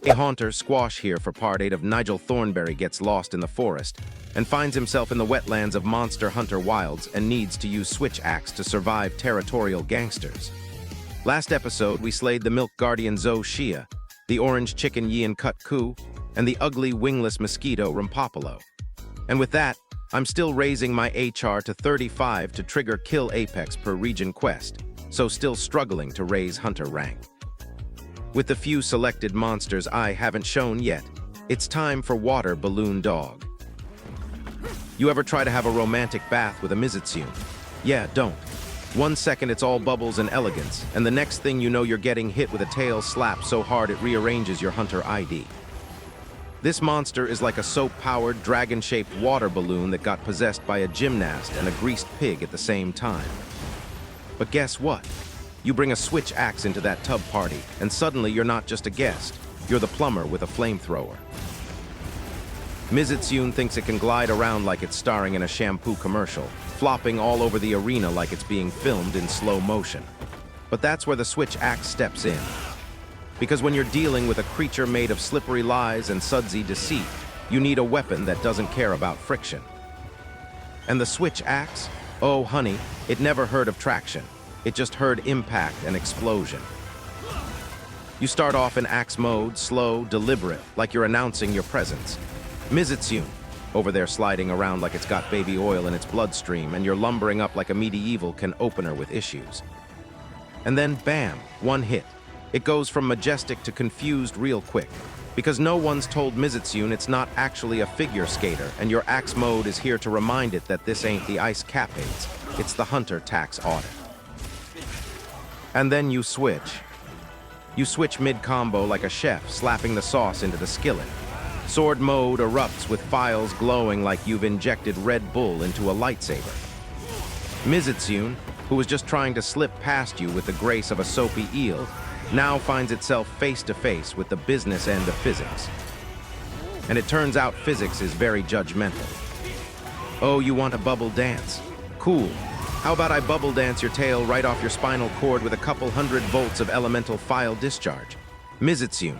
A haunter, Squash here for part 8 of Nigel Thornberry gets lost in the forest and finds himself in the wetlands of Monster Hunter Wilds and needs to use switch axe to survive territorial gangsters. Last episode, we slayed the milk guardian Zo Shia, the orange chicken Yian Kut Ku, and the ugly wingless mosquito Rampopolo. And with that, I'm still raising my HR to 35 to trigger kill apex per region quest, so still struggling to raise hunter rank. With the few selected monsters I haven't shown yet, it's time for Water Balloon Dog. You ever try to have a romantic bath with a Mizutsune? Yeah, don't. 1 second it's all bubbles and elegance, and the next thing you know you're getting hit with a tail slap so hard it rearranges your hunter ID. This monster is like a soap-powered, dragon-shaped water balloon that got possessed by a gymnast and a greased pig at the same time. But guess what? You bring a switch axe into that tub party, and suddenly you're not just a guest, you're the plumber with a flamethrower. Mizutsune thinks it can glide around like it's starring in a shampoo commercial, flopping all over the arena like it's being filmed in slow motion. But that's where the switch axe steps in. Because when you're dealing with a creature made of slippery lies and sudsy deceit, you need a weapon that doesn't care about friction. And the switch axe? Oh, honey, it never heard of traction. It just heard impact and explosion. You start off in axe mode, slow, deliberate, like you're announcing your presence. Mizutsune, over there sliding around like it's got baby oil in its bloodstream, and you're lumbering up like a medieval can opener with issues. And then, bam, one hit. It goes from majestic to confused real quick, because no one's told Mizutsune it's not actually a figure skater, and your axe mode is here to remind it that this ain't the ice capades, it's the hunter tax audit. And then you switch. You switch mid-combo like a chef slapping the sauce into the skillet. Sword mode erupts with files glowing like you've injected Red Bull into a lightsaber. Mizutsune, who was just trying to slip past you with the grace of a soapy eel, now finds itself face-to-face with the business end of physics. And it turns out physics is very judgmental. Oh, you want a bubble dance? Cool. How about I bubble dance your tail right off your spinal cord with a couple 100 volts of elemental file discharge? Mizutsune,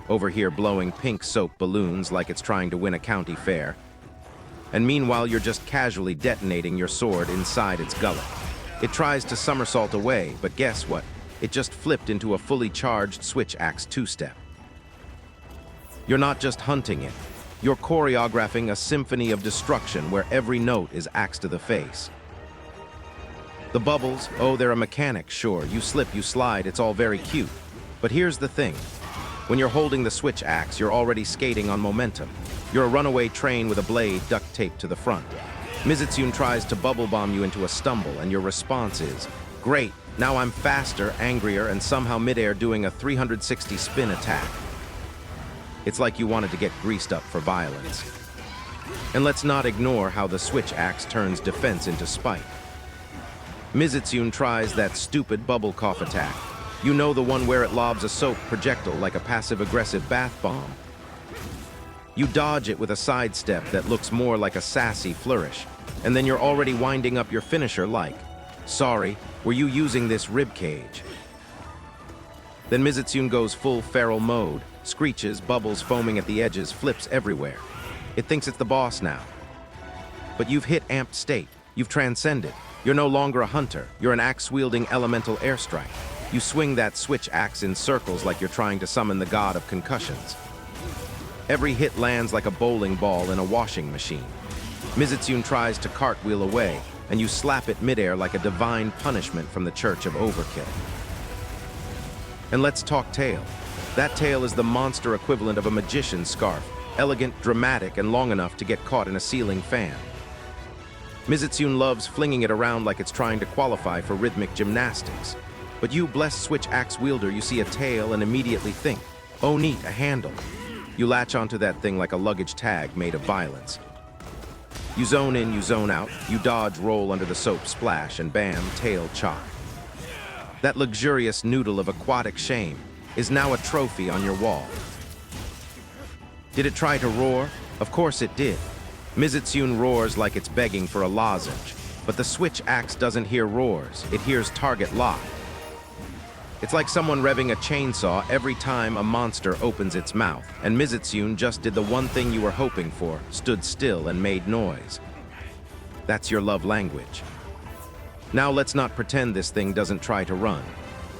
over here blowing pink soap balloons like it's trying to win a county fair. And meanwhile, you're just casually detonating your sword inside its gullet. It tries to somersault away, but guess what? It just flipped into a fully charged switch axe two-step. You're not just hunting it. You're choreographing a symphony of destruction where every note is axe to the face. The bubbles, oh, they're a mechanic, sure. You slip, you slide, it's all very cute. But here's the thing. When you're holding the switch axe, you're already skating on momentum. You're a runaway train with a blade duct taped to the front. Mizutsune tries to bubble bomb you into a stumble, and your response is, great, now I'm faster, angrier, and somehow midair doing a 360 spin attack. It's like you wanted to get greased up for violence. And let's not ignore how the switch axe turns defense into spite. Mizutsune tries that stupid bubble cough attack. You know, the one where it lobs a soap projectile like a passive-aggressive bath bomb. You dodge it with a sidestep that looks more like a sassy flourish, and then you're already winding up your finisher like, sorry, were you using this rib cage? Then Mizutsune goes full feral mode, screeches, bubbles foaming at the edges, flips everywhere. It thinks it's the boss now. But you've hit amped state. You've transcended. You're no longer a hunter. You're an axe-wielding elemental airstrike. You swing that switch axe in circles like you're trying to summon the god of concussions. Every hit lands like a bowling ball in a washing machine. Mizutsune tries to cartwheel away, and you slap it midair like a divine punishment from the Church of Overkill. And let's talk tail. That tail is the monster equivalent of a magician's scarf, elegant, dramatic, and long enough to get caught in a ceiling fan. Mizutsune loves flinging it around like it's trying to qualify for rhythmic gymnastics. But you, blessed switch axe wielder, you see a tail and immediately think, oh neat, a handle. You latch onto that thing like a luggage tag made of violence. You zone in, you zone out, you dodge, roll under the soap splash, and bam, tail chop. That luxurious noodle of aquatic shame is now a trophy on your wall. Did it try to roar? Of course it did. Mizutsune roars like it's begging for a lozenge, but the switch axe doesn't hear roars, it hears target lock. It's like someone revving a chainsaw every time a monster opens its mouth, and Mizutsune just did the one thing you were hoping for, stood still and made noise. That's your love language. Now let's not pretend this thing doesn't try to run.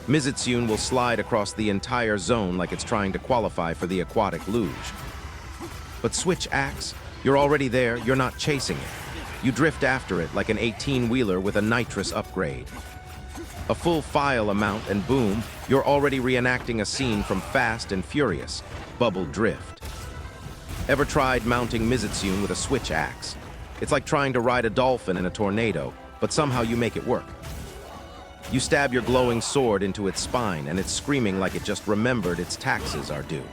Mizutsune will slide across the entire zone like it's trying to qualify for the aquatic luge. But Switch Axe, you're already there, you're not chasing it. You drift after it like an 18-wheeler with a nitrous upgrade. A full file amount and boom, you're already reenacting a scene from Fast and Furious, Bubble Drift. Ever tried mounting Mizutsune with a Switch Axe? It's like trying to ride a dolphin in a tornado, but somehow you make it work. You stab your glowing sword into its spine and it's screaming like it just remembered its taxes are due.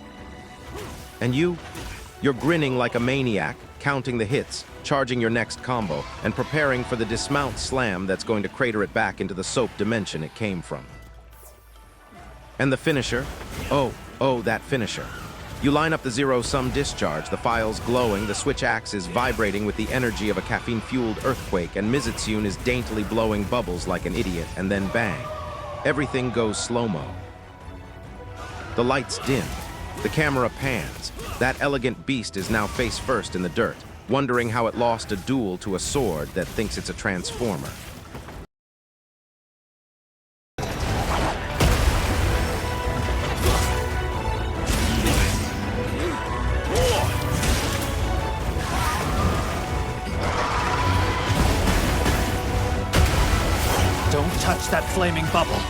And you're grinning like a maniac, counting the hits, charging your next combo, and preparing for the dismount slam that's going to crater it back into the soap dimension it came from. And the finisher? Oh, that finisher. You line up the zero-sum discharge, the files glowing, the Switch Axe is vibrating with the energy of a caffeine-fueled earthquake, and Mizutsune is daintily blowing bubbles like an idiot, and then bang. Everything goes slow-mo. The lights dim. The camera pans. That elegant beast is now face first in the dirt, wondering how it lost a duel to a sword that thinks it's a transformer. Don't touch that flaming bubble.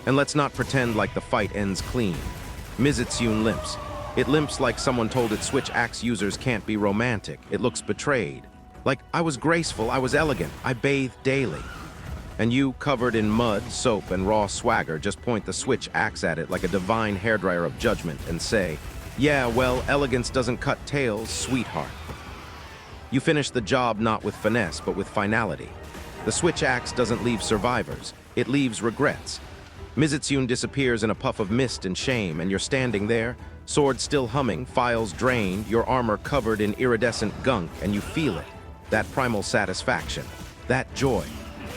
And let's not pretend like the fight ends clean. Mizutsune limps. It limps like someone told its switch axe users can't be romantic. It looks betrayed. Like, I was graceful, I was elegant, I bathed daily. And you, covered in mud, soap, and raw swagger, just point the switch axe at it like a divine hairdryer of judgment and say, yeah, well, elegance doesn't cut tails, sweetheart. You finish the job not with finesse, but with finality. The switch axe doesn't leave survivors, it leaves regrets. Mizutsune disappears in a puff of mist and shame, and you're standing there, sword still humming, files drained, your armor covered in iridescent gunk, and you feel it. That primal satisfaction, that joy,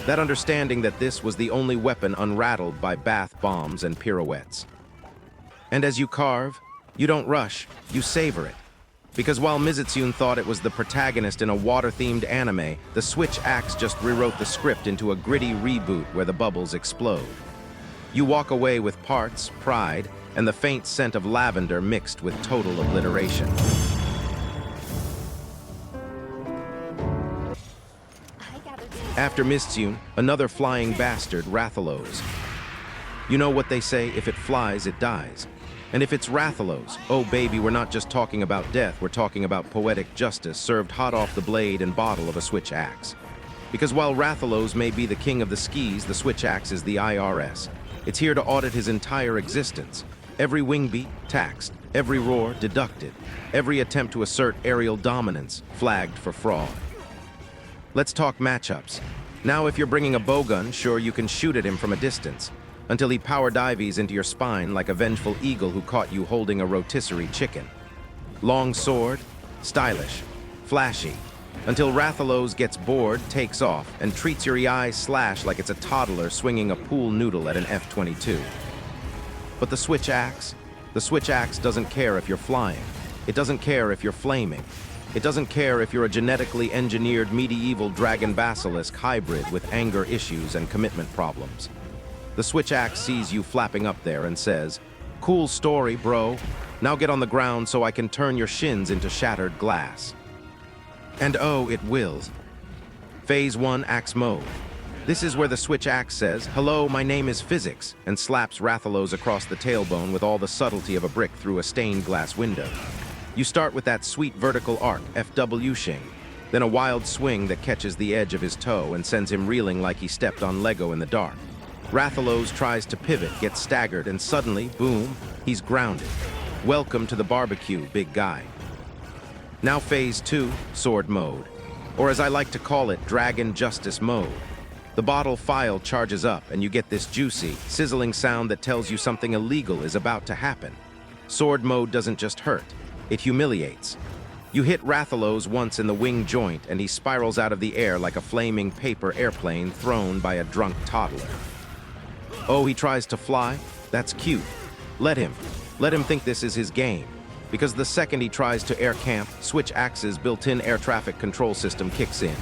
that understanding that this was the only weapon unrattled by bath bombs and pirouettes. And as you carve, you don't rush, you savor it. Because while Mizutsune thought it was the protagonist in a water-themed anime, the switch axe just rewrote the script into a gritty reboot where the bubbles explode. You walk away with parts, pride, and the faint scent of lavender mixed with total obliteration. After Mizutsune, another flying bastard, Rathalos. You know what they say, if it flies, it dies. And if it's Rathalos, oh baby, we're not just talking about death, we're talking about poetic justice served hot off the blade and bottle of a switch axe. Because while Rathalos may be the king of the skis, the switch axe is the IRS. It's here to audit his entire existence. Every wing beat, taxed. Every roar, deducted. Every attempt to assert aerial dominance, flagged for fraud. Let's talk matchups. Now if you're bringing a bowgun, sure, you can shoot at him from a distance, until he power dives into your spine like a vengeful eagle who caught you holding a rotisserie chicken. Long sword, stylish, flashy, until Rathalos gets bored, takes off, and treats your EI slash like it's a toddler swinging a pool noodle at an F-22. But the switch axe doesn't care if you're flying. It doesn't care if you're flaming. It doesn't care if you're a genetically engineered medieval dragon basilisk hybrid with anger issues and commitment problems. The switch axe sees you flapping up there and says, cool story, bro. Now get on the ground so I can turn your shins into shattered glass. And oh, it wills. Phase 1 axe mode. This is where the switch axe says, hello, my name is Physics, and slaps Rathalos across the tailbone with all the subtlety of a brick through a stained glass window. You start with that sweet vertical arc, FW shing, then a wild swing that catches the edge of his toe and sends him reeling like he stepped on Lego in the dark. Rathalos tries to pivot, gets staggered, and suddenly, boom, he's grounded. Welcome to the barbecue, big guy. Now phase 2, sword mode, or as I like to call it, dragon justice mode. The bottle file charges up and you get this juicy, sizzling sound that tells you something illegal is about to happen. Sword mode doesn't just hurt, it humiliates. You hit Rathalos once in the wing joint and he spirals out of the air like a flaming paper airplane thrown by a drunk toddler. Oh, he tries to fly? That's cute. Let him think this is his game. Because the second he tries to air camp, Switch Axe's built-in air traffic control system kicks in.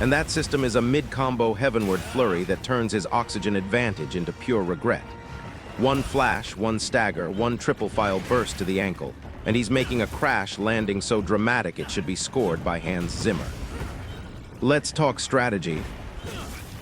And that system is a mid-combo heavenward flurry that turns his oxygen advantage into pure regret. One flash, one stagger, one triple file burst to the ankle, and he's making a crash landing so dramatic it should be scored by Hans Zimmer. Let's talk strategy.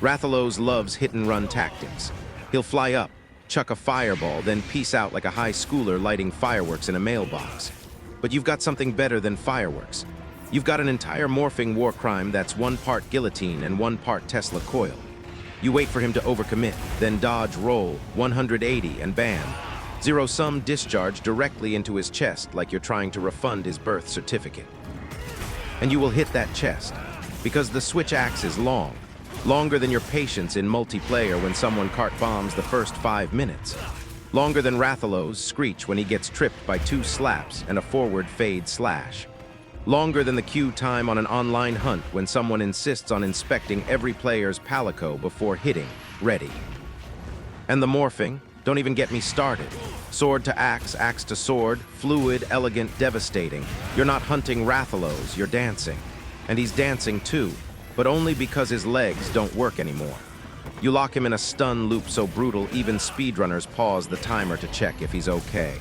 Rathalos loves hit-and-run tactics. He'll fly up, chuck a fireball, then peace out like a high schooler lighting fireworks in a mailbox. But you've got something better than fireworks. You've got an entire morphing war crime that's 1 part guillotine and 1 part Tesla coil. You wait for him to overcommit, then dodge roll, 180 and bam. Zero-sum discharge directly into his chest like you're trying to refund his birth certificate. And you will hit that chest, because the switch axe is long. Longer than your patience in multiplayer when someone cart bombs the first 5 minutes. Longer than Rathalos' screech when he gets tripped by 2 slaps and a forward fade slash. Longer than the queue time on an online hunt when someone insists on inspecting every player's Palico before hitting ready. And the morphing, don't even get me started. Sword to axe to sword, fluid, elegant, devastating. You're not hunting Rathalos, you're dancing. And he's dancing too, but only because his legs don't work anymore. You lock him in a stun loop so brutal even speedrunners pause the timer to check if he's okay.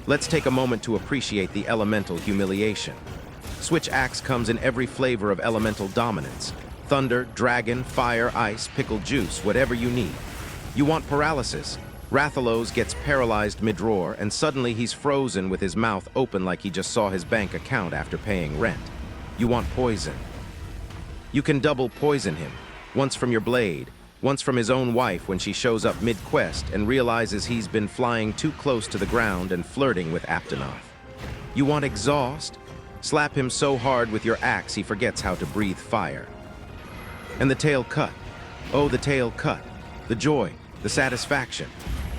Let's take a moment to appreciate the elemental humiliation. Switch Axe comes in every flavor of elemental dominance. Thunder, dragon, fire, ice, pickle juice, whatever you need. You want paralysis. Rathalos gets paralyzed mid-roar, and suddenly he's frozen with his mouth open like he just saw his bank account after paying rent. You want poison. You can double poison him, once from your blade, once from his own wife when she shows up mid-quest and realizes he's been flying too close to the ground and flirting with Aptonoth. You want exhaust? Slap him so hard with your axe he forgets how to breathe fire. And the tail cut. Oh, the tail cut. The joy, the satisfaction.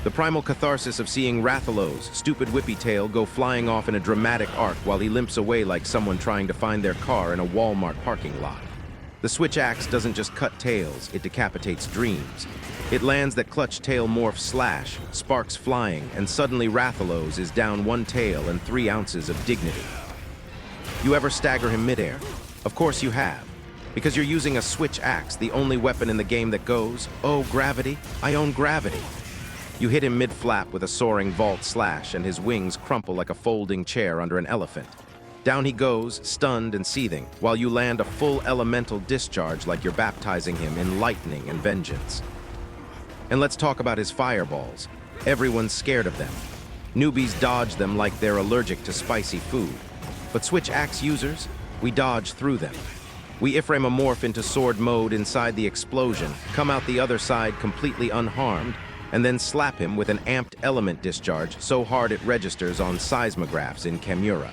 The primal catharsis of seeing Rathalos' stupid whippy tail go flying off in a dramatic arc while he limps away like someone trying to find their car in a Walmart parking lot. The switch axe doesn't just cut tails, it decapitates dreams. It lands that clutch tail morph slash, sparks flying, and suddenly Rathalos is down 1 tail and 3 ounces of dignity. You ever stagger him midair? Of course you have. Because you're using a switch axe, the only weapon in the game that goes, oh, gravity, I own gravity. You hit him mid-flap with a soaring vault slash, and his wings crumple like a folding chair under an elephant. Down he goes, stunned and seething, while you land a full elemental discharge like you're baptizing him in lightning and vengeance. And let's talk about his fireballs. Everyone's scared of them. Newbies dodge them like they're allergic to spicy food. But switch axe users, we dodge through them. We iframe a morph into sword mode inside the explosion, come out the other side completely unharmed, and then slap him with an amped element discharge so hard it registers on seismographs in Kamura.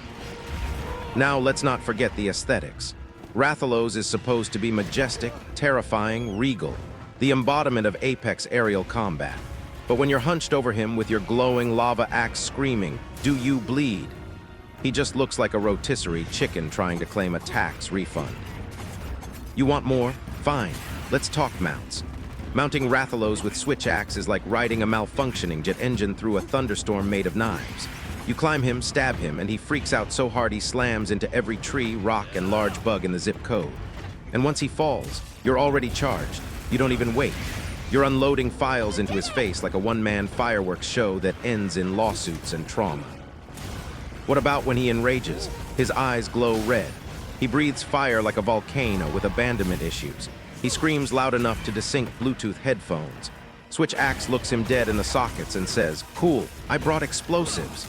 Now let's not forget the aesthetics. Rathalos is supposed to be majestic, terrifying, regal, the embodiment of apex aerial combat. But when you're hunched over him with your glowing lava axe screaming, "Do you bleed?" he just looks like a rotisserie chicken trying to claim a tax refund. You want more? Fine. Let's talk mounts. Mounting Rathalos with switch axe is like riding a malfunctioning jet engine through a thunderstorm made of knives. You climb him, stab him, and he freaks out so hard he slams into every tree, rock, and large bug in the zip code. And once he falls, you're already charged. You don't even wait. You're unloading files into his face like a one-man fireworks show that ends in lawsuits and trauma. What about when he enrages? His eyes glow red. He breathes fire like a volcano with abandonment issues. He screams loud enough to desync Bluetooth headphones. Switch axe looks him dead in the sockets and says, "Cool, I brought explosives."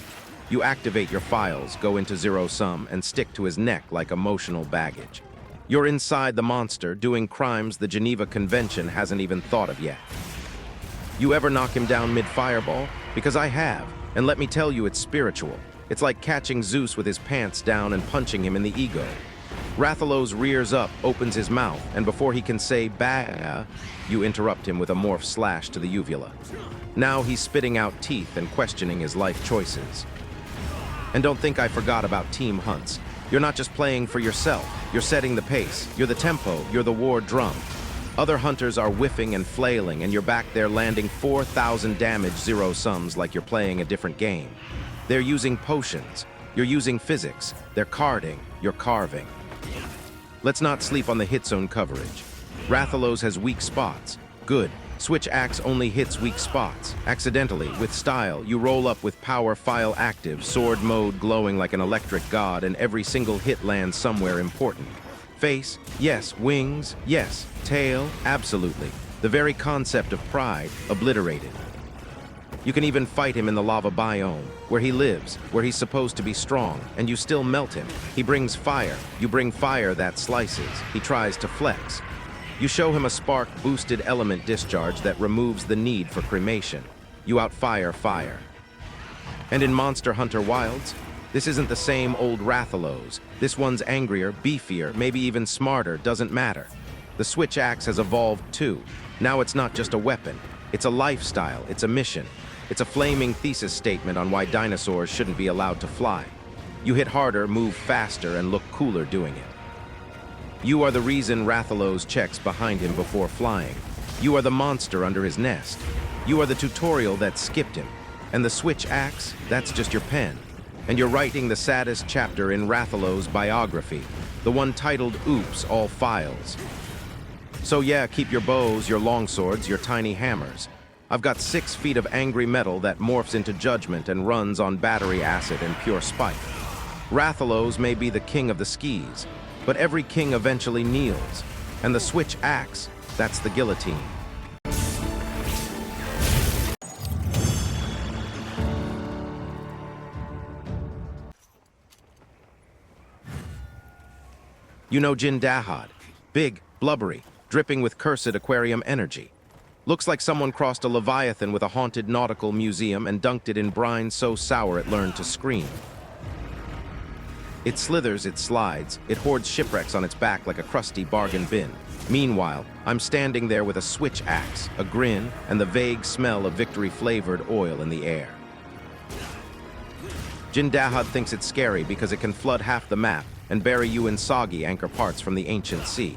You activate your files, go into zero sum, and stick to his neck like emotional baggage. You're inside the monster doing crimes the Geneva Convention hasn't even thought of yet. You ever knock him down mid-fireball? Because I have, and let me tell you, it's spiritual. It's like catching Zeus with his pants down and punching him in the ego. Rathalos rears up, opens his mouth, and before he can say "bah," you interrupt him with a morph slash to the uvula. Now he's spitting out teeth and questioning his life choices. And don't think I forgot about team hunts. You're not just playing for yourself, you're setting the pace, you're the tempo, you're the war drum. Other hunters are whiffing and flailing, and you're back there landing 4,000 damage zero sums like you're playing a different game. They're using potions, you're using physics, they're carding, you're carving. Let's not sleep on the hit zone coverage. Rathalos has weak spots. Good. Switch axe only hits weak spots. Accidentally, with style, you roll up with power file active, sword mode glowing like an electric god, and every single hit lands somewhere important. Face, yes. Wings, yes. Tail, absolutely. The very concept of pride, obliterated. You can even fight him in the lava biome, where he lives, where he's supposed to be strong, and you still melt him. He brings fire. You bring fire that slices. He tries to flex. You show him a spark-boosted element discharge that removes the need for cremation. You outfire fire. And in Monster Hunter Wilds, this isn't the same old Rathalos. This one's angrier, beefier, maybe even smarter, doesn't matter. The switch axe has evolved too. Now it's not just a weapon. It's a lifestyle, it's a mission. It's a flaming thesis statement on why dinosaurs shouldn't be allowed to fly. You hit harder, move faster, and look cooler doing it. You are the reason Rathalos checks behind him before flying. You are the monster under his nest. You are the tutorial that skipped him. And the switch axe, that's just your pen. And you're writing the saddest chapter in Rathalos' biography, the one titled Oops, All Files. So yeah, keep your bows, your longswords, your tiny hammers. I've got 6 feet of angry metal that morphs into judgment and runs on battery acid and pure spite. Rathalos may be the king of the skis, but every king eventually kneels. And the switch axe, that's the guillotine. You know Jin Dahaad. Big, blubbery, dripping with cursed aquarium energy. Looks like someone crossed a leviathan with a haunted nautical museum and dunked it in brine so sour it learned to scream. It slithers, it slides, it hoards shipwrecks on its back like a crusty bargain bin. Meanwhile, I'm standing there with a switch axe, a grin, and the vague smell of victory-flavored oil in the air. Jin Dahaad thinks it's scary because it can flood half the map and bury you in soggy anchor parts from the ancient sea.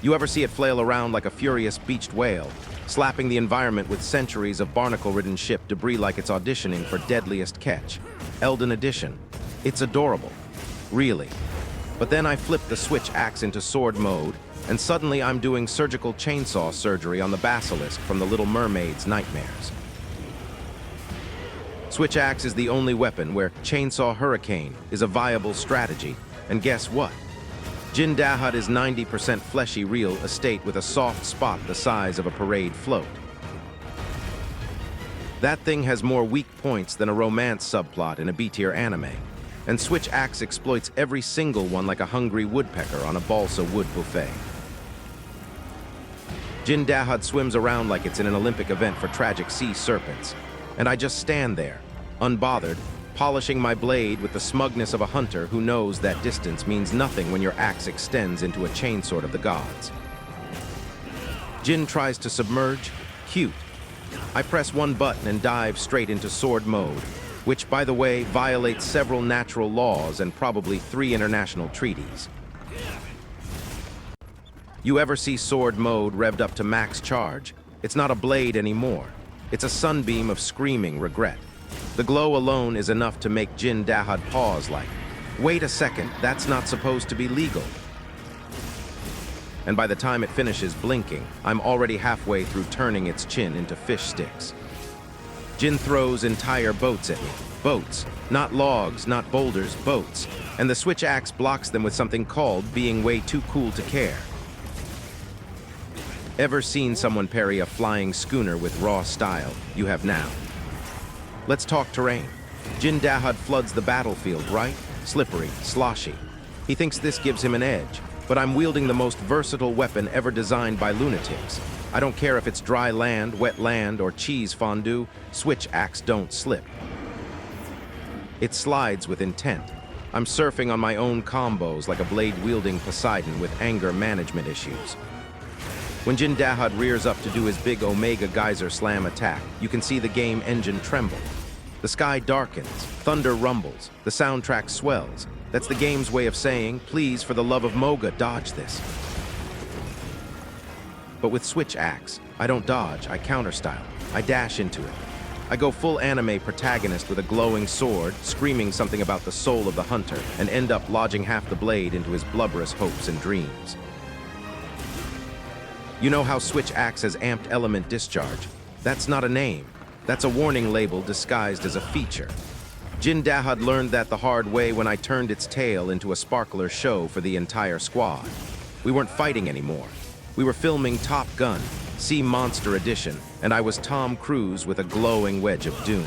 You ever see it flail around like a furious beached whale, slapping the environment with centuries of barnacle-ridden ship debris like it's auditioning for deadliest catch? Elden Edition. It's adorable. Really. But then I flip the switch axe into sword mode, and suddenly I'm doing surgical chainsaw surgery on the basilisk from the Little Mermaid's nightmares. Switch axe is the only weapon where chainsaw hurricane is a viable strategy, and guess what? Jin Dahaad is 90% fleshy real estate with a soft spot the size of a parade float. That thing has more weak points than a romance subplot in a B-tier anime, and Switch Axe exploits every single one like a hungry woodpecker on a balsa wood buffet. Jin Dahaad swims around like it's in an Olympic event for tragic sea serpents, and I just stand there, unbothered, polishing my blade with the smugness of a hunter who knows that distance means nothing when your axe extends into a chainsword of the gods. Jin tries to submerge. Cute. I press one button and dive straight into sword mode, which, by the way, violates several natural laws and probably 3 international treaties. You ever see sword mode revved up to max charge? It's not a blade anymore. It's a sunbeam of screaming regret. The glow alone is enough to make Jin Dahaad pause like, wait a second, that's not supposed to be legal. And by the time it finishes blinking, I'm already halfway through turning its chin into fish sticks. Jin throws entire boats at me. Boats. Not logs, not boulders, boats. And the switch axe blocks them with something called being way too cool to care. Ever seen someone parry a flying schooner with raw style? You have now. Let's talk terrain. Jin Dahaad floods the battlefield, right? Slippery, sloshy. He thinks this gives him an edge, but I'm wielding the most versatile weapon ever designed by lunatics. I don't care if it's dry land, wet land, or cheese fondue, switch axe don't slip. It slides with intent. I'm surfing on my own combos like a blade-wielding Poseidon with anger management issues. When Jin Dahaad rears up to do his big Omega Geyser Slam attack, you can see the game engine tremble. The sky darkens, thunder rumbles, the soundtrack swells. That's the game's way of saying, please, for the love of Moga, dodge this. But with Switch Axe, I don't dodge, I counter-style. I dash into it. I go full anime protagonist with a glowing sword, screaming something about the soul of the hunter, and end up lodging half the blade into his blubberous hopes and dreams. You know how Switch Axe has amped element discharge? That's not a name. That's a warning label disguised as a feature. Jin Dahaad learned that the hard way when I turned its tail into a sparkler show for the entire squad. We weren't fighting anymore. We were filming Top Gun, Sea Monster Edition, and I was Tom Cruise with a glowing wedge of doom.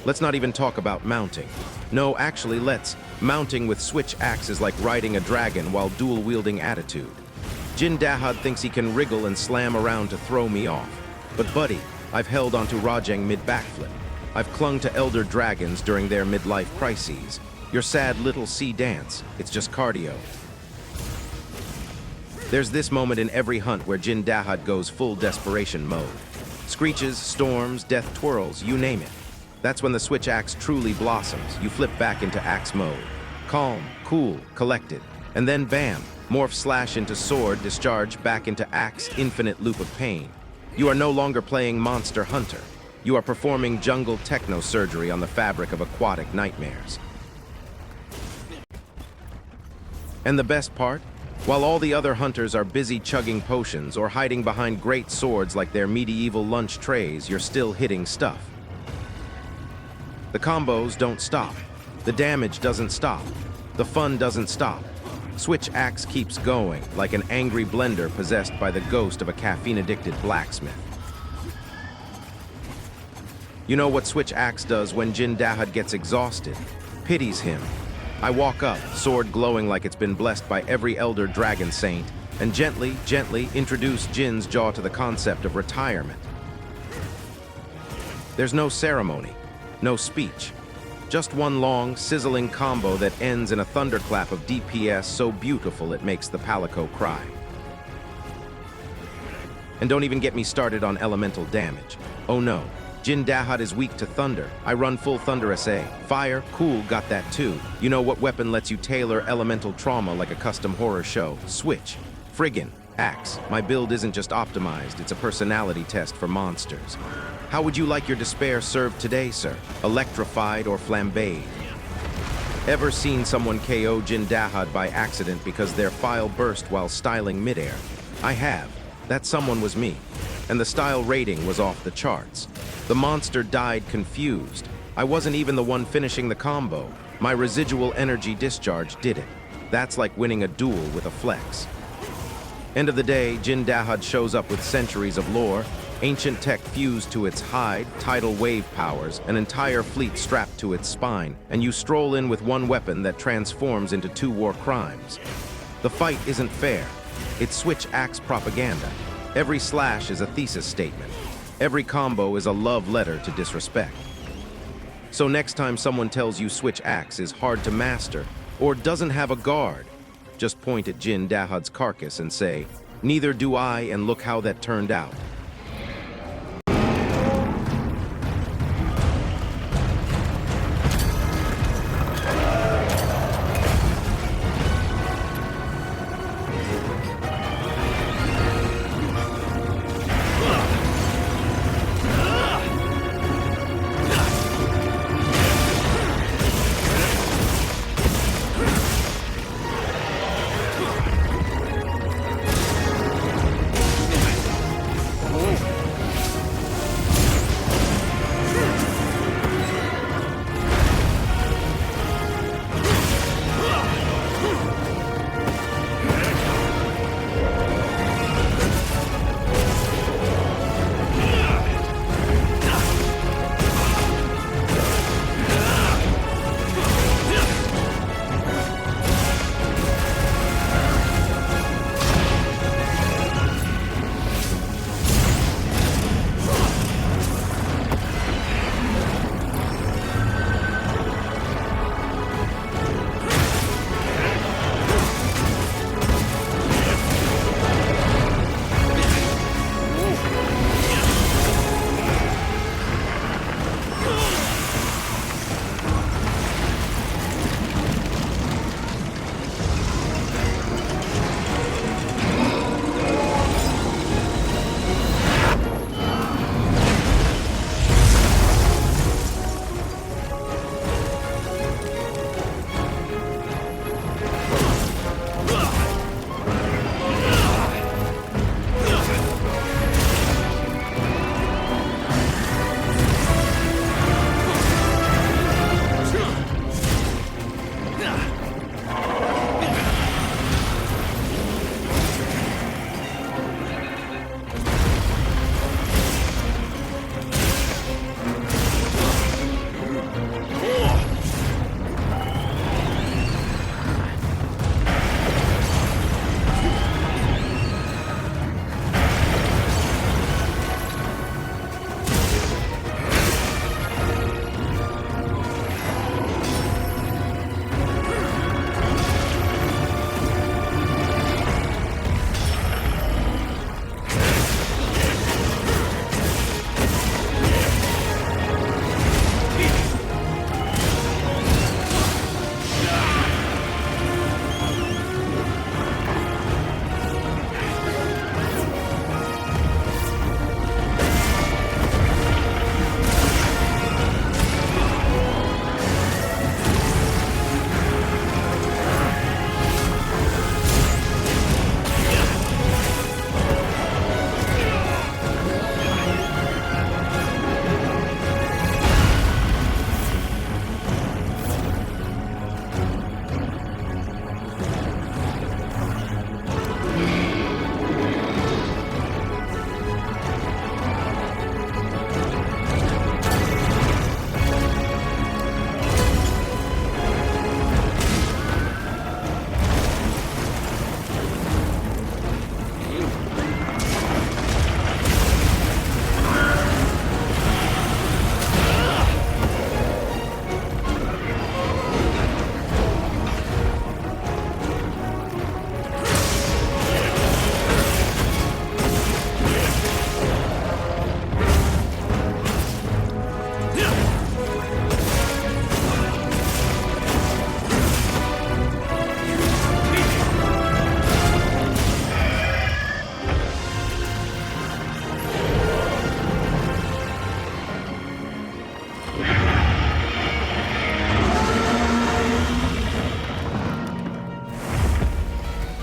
Let's not even talk about mounting. No, actually, let's. Mounting with Switch Axe is like riding a dragon while dual-wielding attitude. Jin Dahaad thinks he can wriggle and slam around to throw me off. But buddy, I've held onto Rajang mid-backflip. I've clung to elder dragons during their midlife crises. Your sad little sea dance, it's just cardio. There's this moment in every hunt where Jin Dahaad goes full desperation mode. Screeches, storms, death twirls, you name it. That's when the Switch Axe truly blossoms. You flip back into axe mode. Calm, cool, collected. And then bam, morph slash into sword, discharge back into axe, infinite loop of pain. You are no longer playing Monster Hunter. You are performing jungle techno surgery on the fabric of aquatic nightmares. And the best part? While all the other hunters are busy chugging potions or hiding behind great swords like their medieval lunch trays, you're still hitting stuff. The combos don't stop. The damage doesn't stop. The fun doesn't stop. Switch Axe keeps going, like an angry blender possessed by the ghost of a caffeine-addicted blacksmith. You know what Switch Axe does when Jin Dahaad gets exhausted? Pities him. I walk up, sword glowing like it's been blessed by every elder dragon saint, and gently, gently introduce Jin's jaw to the concept of retirement. There's no ceremony, no speech, just one long, sizzling combo that ends in a thunderclap of DPS so beautiful it makes the Palico cry. And don't even get me started on elemental damage. Oh no, Jin Dahaad is weak to thunder. I run full thunder SA. Fire, cool, got that too. You know what weapon lets you tailor elemental trauma like a custom horror show? Switch. Friggin' axe. My build isn't just optimized, it's a personality test for monsters. How would you like your despair served today, sir? Electrified or flambéed? Ever seen someone KO Jin Dahaad by accident because their file burst while styling midair? I have. That someone was me. And the style rating was off the charts. The monster died confused. I wasn't even the one finishing the combo. My residual energy discharge did it. That's like winning a duel with a flex. End of the day, Jin Dahaad shows up with centuries of lore, ancient tech fused to its hide, tidal wave powers, an entire fleet strapped to its spine, and you stroll in with one weapon that transforms into 2 war crimes. The fight isn't fair. It's switch axe propaganda. Every slash is a thesis statement. Every combo is a love letter to disrespect. So next time someone tells you switch axe is hard to master or doesn't have a guard, just point at Jin Dahaad's carcass and say, "Neither do I, and look how that turned out."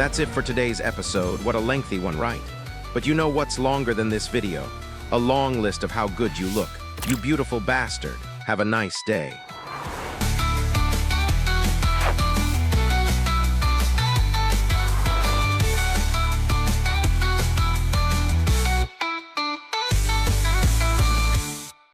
That's it for today's episode. What a lengthy one, right? But you know what's longer than this video? A long list of how good you look. You beautiful bastard. Have a nice day.